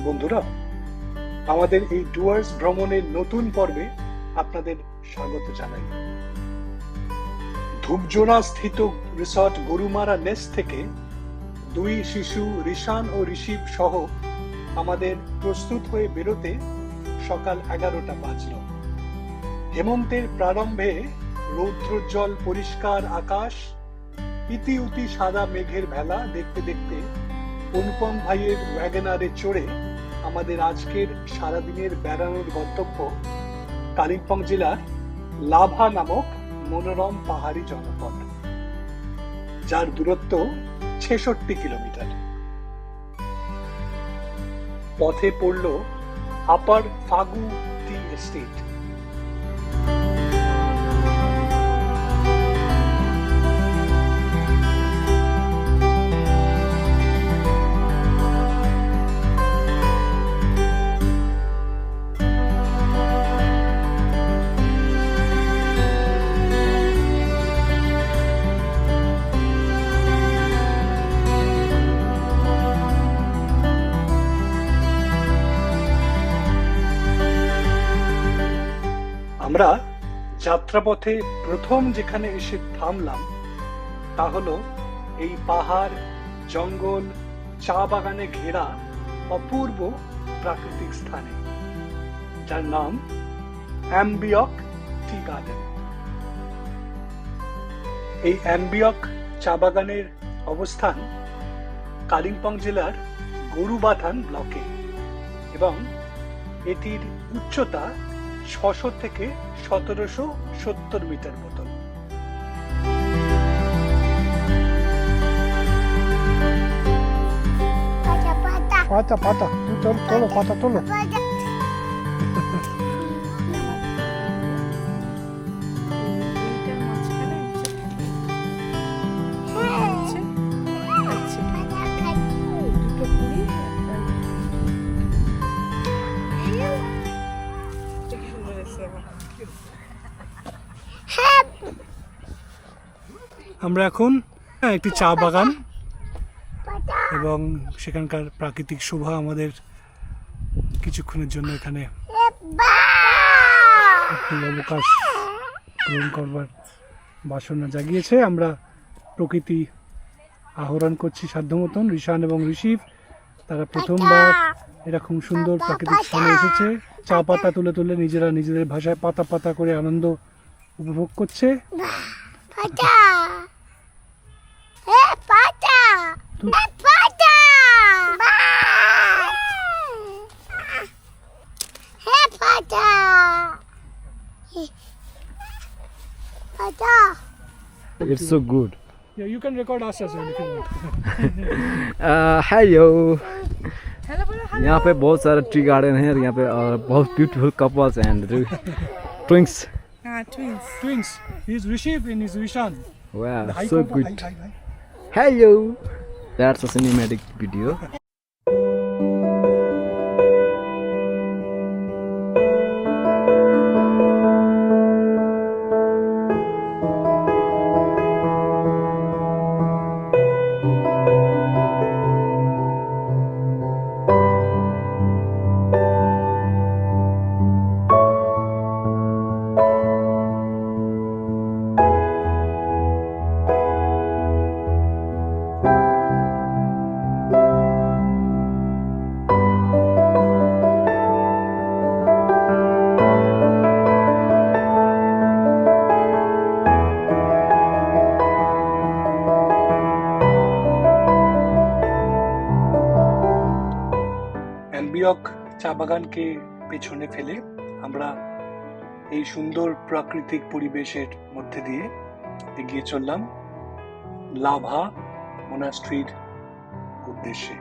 বন্ধুরা, আমাদের এই ডুয়ার্স ভ্রমণের নতুন পর্বে আপনাদের স্বাগত জানাই। ধূপজোড়া স্থিত রিসর্ট গরুমারা নেস্ট থেকে দুই শিশু রিশান ও ঋষিব সহ আমাদের প্রস্তুত হয়ে বেরোতে সকাল 11টা বাজল। হেমন্তের প্রারম্ভে রৌদ্রোজ্জ্বল পরিষ্কার আকাশ, ইতি উতি সাদা মেঘের ভেলা দেখতে দেখতে অনুপম ভাইয়ের ওয়াগনারে চড়ে আমাদের আজকের সারাদিনের বেড়ানোর গন্তব্য কালিম্পং জেলার লাভা নামক মনোরম পাহাড়ি জনপদ, যার দূরত্ব 66 কিলোমিটার। পথে পড়ল আপার ফাগু টি এস্টেট। আমরা যাত্রাপথে প্রথম যেখানে এসে থামলাম তা হলো এই পাহাড়, জঙ্গল, চা বাগানে ঘেরা অপূর্ব প্রাকৃতিক স্থানে, যার নাম অ্যাম্বিয়ক টি গার্ডেন। এই অ্যাম্বিয়ক চা বাগানের অবস্থান কালিম্পং জেলার গরুবাথান ব্লকে এবং এটির উচ্চতা 600 থেকে 1770 মিটার মতন। পাতা পাতা তোলো পাতা তোলো। আমরা এখন একটি চা বাগান এবং সেখানকার প্রাকৃতিক শোভা আমাদের কিছুক্ষণের জন্য এখানে একটি অবকাশ পূরণ করবার বাসনা জাগিয়েছে। আমরা প্রকৃতি আহরণ করছি সাধ্য মতন। ঋষান এবং ঋষিব তারা প্রথমবার এরকম সুন্দর প্রাকৃতিক স্থানে এসেছে। চা পাতা তুলে তুলে নিজেরা নিজেদের ভাষায় পাতা পাতা করে আনন্দ উপভোগ করছে। It's so good. Yeah, you can record us as well if you want. Hello यहाँ पे बहुत सारे ट्री गार्डन है यहाँ पे और बहुत beautiful couples and twins. Twins. He's Rishiv and he's Rishan. Wow, Hi, so Papa. good. Hi, hi. Hello. That's a cinematic video. Ambiok চা বাগানকে পেছনে ফেলে আমরা এই সুন্দর প্রাকৃতিক পরিবেশের মধ্যে দিয়ে এগিয়ে চললাম লাভা মোনাস্ট্রির উদ্দেশ্যে।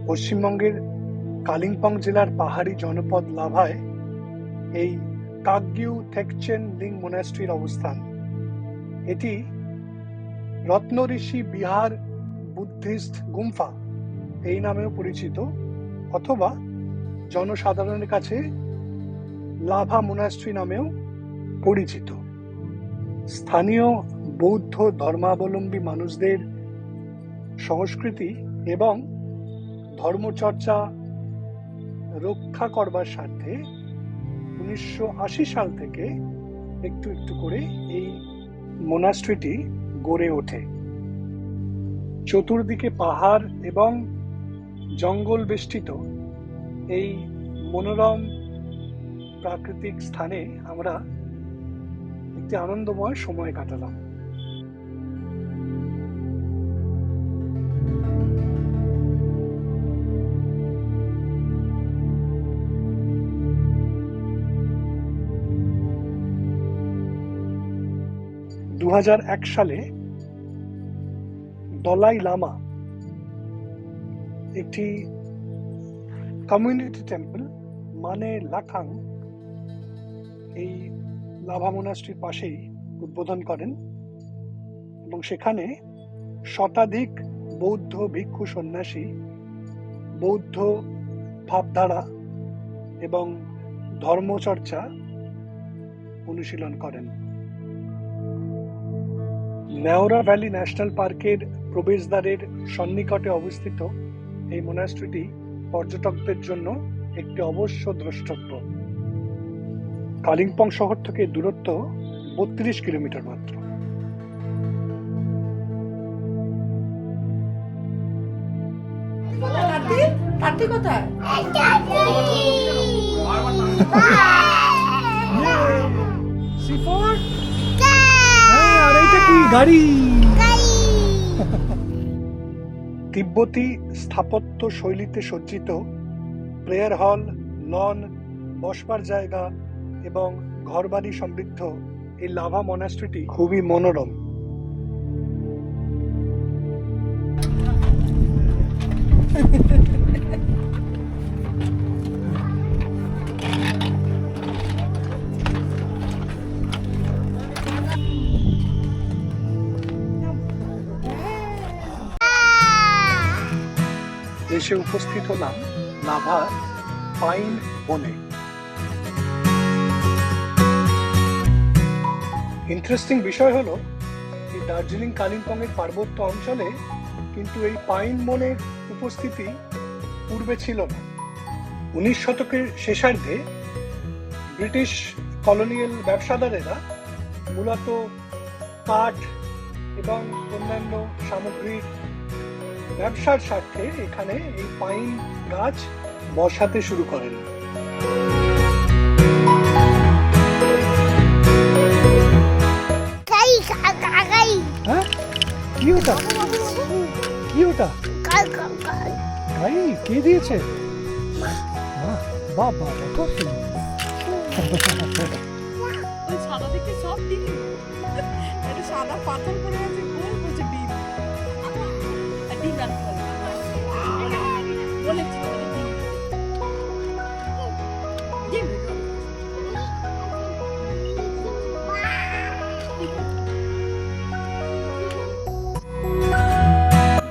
পশ্চিমবঙ্গের কালিম্পং জেলার পাহাড়ি জনপদ লাভায় এই কাকগিউ থেকচেন লিং মোনাস্ট্রির অবস্থান। এটি রত্ন ঋষি বিহার বুদ্ধিস্ট গুম্ফা এই নামেও পরিচিত, অথবা জনসাধারণের কাছে লাভা মোনাস্ট্রি নামেও পরিচিত। স্থানীয় বৌদ্ধ ধর্মাবলম্বী মানুষদের সংস্কৃতি এবং ধর্মচর্চা রক্ষা করবার স্বার্থে 1980 সাল থেকে একটু একটু করে এই মোনাস্ট্রিটি গড়ে ওঠে। চতুর্দিকে পাহাড় এবং জঙ্গল বেষ্টিত এই মনোরম প্রাকৃতিক স্থানে আমরা একটি আনন্দময় সময় কাটালাম। দু সালে দলাই লামা একটি কমিউনিটি টেম্পল মানে লাখাং এই লাভা মোনাস্ট্রির পাশেই উদ্বোধন করেন এবং সেখানে শতাধিক বৌদ্ধ ভিক্ষু সন্ন্যাসী বৌদ্ধ ভাবধারা এবং ধর্মচর্চা অনুশীলন করেন। নেওরা ভ্যালি ন্যাশনাল পার্কের প্রবেশদ্বারের সন্নিকটে অবস্থিত এই মোনাস্ট্রিটি পর্যটকদের জন্য একটি অবশ্য দ্রষ্টব্য। কালিম্পং শহর থেকে দূরত্ব 32 কিলোমিটার মাত্র। কোথায়? আর এইটা কি গাড়ি? তিব্বতী স্থাপত্য শৈলীতে সজ্জিত প্রেয়ার হল, লন, বসবার জায়গা এবং ঘরবাড়ি সমৃদ্ধ এই লাভা মনাস্ট্রিটি খুবই মনোরম। এসে উপস্থিত হলাম লাভার পাইন বনে। ইন্টারেস্টিং বিষয় হলো এই দার্জিলিং কালিম্পং এর পার্বত্য অঞ্চলে কিন্তু এই পাইন বনের উপস্থিতি পূর্বে ছিল না। 19 শতকের শেষার্ধে ব্রিটিশ কলোনিয়াল ব্যবসাদারেরা মূলত কাঠ এবং অন্যান্য সামগ্রীর ব্যবসার স্বার্থে এখানে এই পাইন গাছ বসাতে শুরু করেন। হ্যাঁ, কি ওটা? কি ওটা? গাই কে দিয়েছে? বাবা, কত সুন্দর। সাদা দিকে সব ডিম, এটা সাদা পাথর পড়ে আছে, গোল হচ্ছে ডিম। ডিম রাখতে হবে বলেছি ডিম।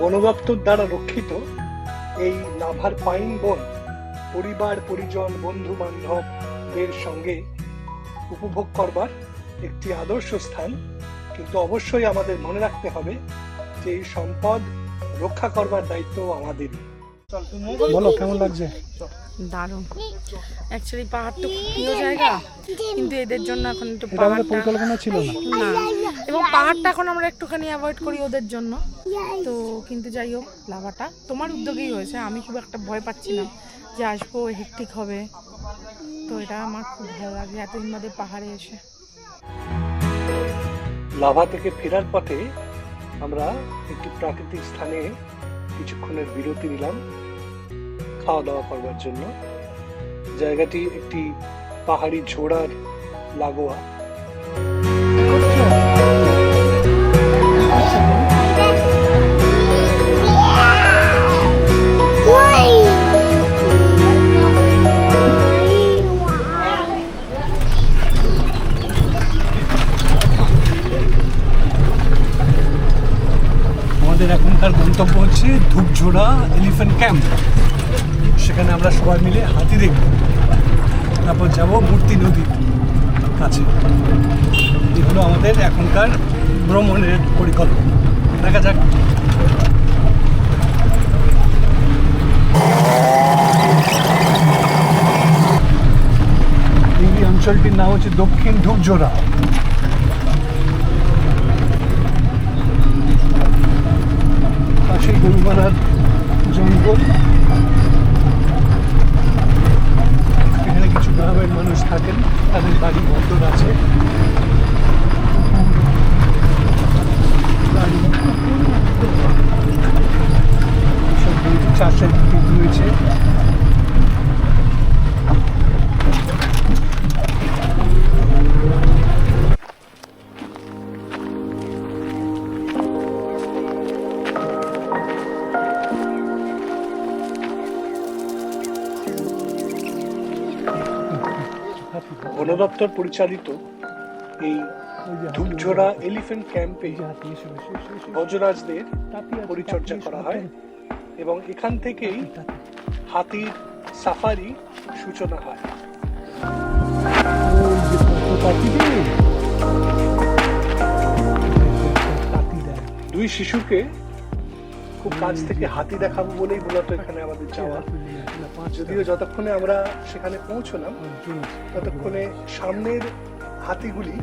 বন দপ্তর দ্বারা রক্ষিত এই লাভার পাইন বন পরিবার পরিজন বন্ধু বান্ধবদের সঙ্গে উপভোগ করবার একটি আদর্শ স্থান, কিন্তু অবশ্যই আমাদের মনে রাখতে হবে যে এই সম্পদ রক্ষা করবার দায়িত্ব আমাদেরই। বলো কেমন লাগছে? দারুণ। অ্যাকচুয়ালি পাহাড়টা খুব প্রিয় জায়গা, কিন্তু এদের জন্য এখন একটু এটা আমাদের পরিকল্পনা ছিল না। এবং পাহাড়টা এখন আমরা একটুখানি অ্যাভয়েড করি ওদের জন্য। তো কিন্তু যাই হোক, লাভাটা তোমার উদ্যোগেই হয়েছে। আমি খুব একটা ভয় পাচ্ছিলাম যে আসবো হেক্টিক হবে, তো এটা আমার খুব ভালো লাগে এতদিন বাদে পাহাড়ে এসে। লাভা থেকে ফেরার পথে আমরা একটি প্রাকৃতিক স্থানে কিছুক্ষণের বিরতি নিলাম খাওয়া দাওয়া করবার জন্য। জায়গাটি একটি পাহাড়ি ঝোড়ার লাগোয়া। Why? আমাদের এখনকার গন্তব্য হচ্ছে ধূপঝোড়া এলিফ্যান্ট ক্যাম্প। সেখানে আমরা সবাই মিলে হাতি দেখব, তারপর যাব মূর্তি নদীর কাছে। এই হলো আমাদের এখনকার ভ্রমণের পরিকল্পনা। দেখা যাক। এই অঞ্চলটির নাম হচ্ছে দক্ষিণ ধূপঝোড়া। পাশেই গরুমারার জঙ্গল। এখানে কিছু গ্রামের মানুষ থাকেন, তাদের বাড়ি ঘর আছে। সব চাষের দিক রয়েছে। বন দপ্তর পরিচালিত এই ধূপঝোড়া এলিফ্যান্ট ক্যাম্পে বজরাজদের পরিচর্যা করা হয় এবং এখান থেকেই হাতির সাফারি সূচনা হয়। দুই শিশুকে খুব কাছ থেকে হাতি দেখাবো বলেই মূলত এখানে আমাদের যাওয়া। যদিও যতক্ষণে আমরা সেখানে পৌঁছলাম ততক্ষণে সামনের হাতিগুলি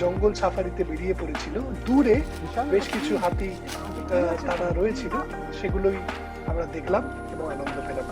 জঙ্গল সাফারিতে বেরিয়ে পড়েছিল। দূরে বেশ কিছু হাতি তারা রয়েছিল, সেগুলোই আমরা দেখলাম এবং আনন্দ পেলাম।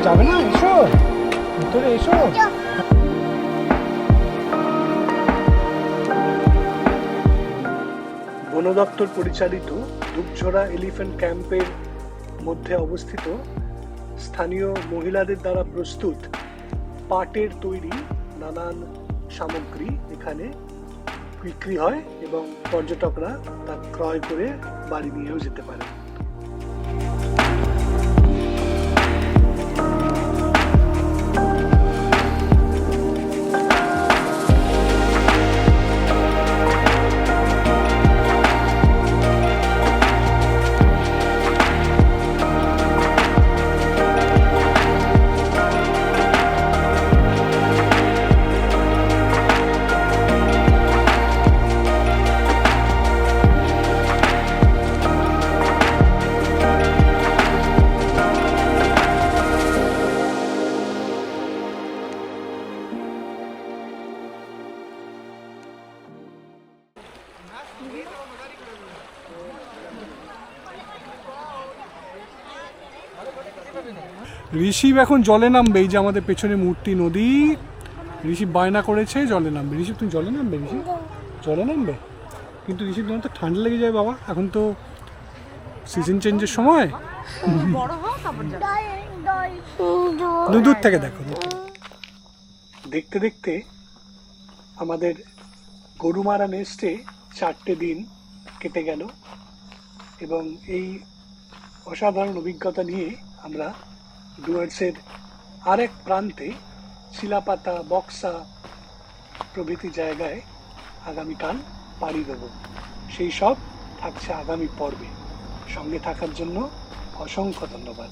যাবে না? এসো ভিতরে এসো। বন দপ্তর পরিচালিত ধূপঝোড়া এলিফ্যান্ট ক্যাম্পের মধ্যে অবস্থিত স্থানীয় মহিলাদের দ্বারা প্রস্তুত পাটের তৈরি নানান সামগ্রী এখানে বিক্রি হয় এবং পর্যটকরা তা ক্রয় করে বাড়ি নিয়েও যেতে পারে। ঋষিব এখন জলে নামবে। এই যে আমাদের পেছনে মূর্তি নদী, ঋষিব বায়না করেছে জলে নামবে। ঋষিব তুমি জলে নামবে? ঋষিব জলে নামবে, কিন্তু ঋষিব তোমার তো ঠান্ডা লেগে যায় বাবা, এখন তো সিজন চেঞ্জের সময়। দূর থেকে দেখো। দেখতে দেখতে আমাদের গরুমারা নেস্টে 4টে দিন কেটে গেল এবং এই অসাধারণ অভিজ্ঞতা নিয়ে আমরা ডুয়ার্সের আরেক প্রান্তে শিলাপাতা, বক্সা প্রভৃতি জায়গায় আগামীকাল পাড়ি দেব। সেই সব থাকছে আগামী পর্বে। সঙ্গে থাকার জন্য অসংখ্য ধন্যবাদ।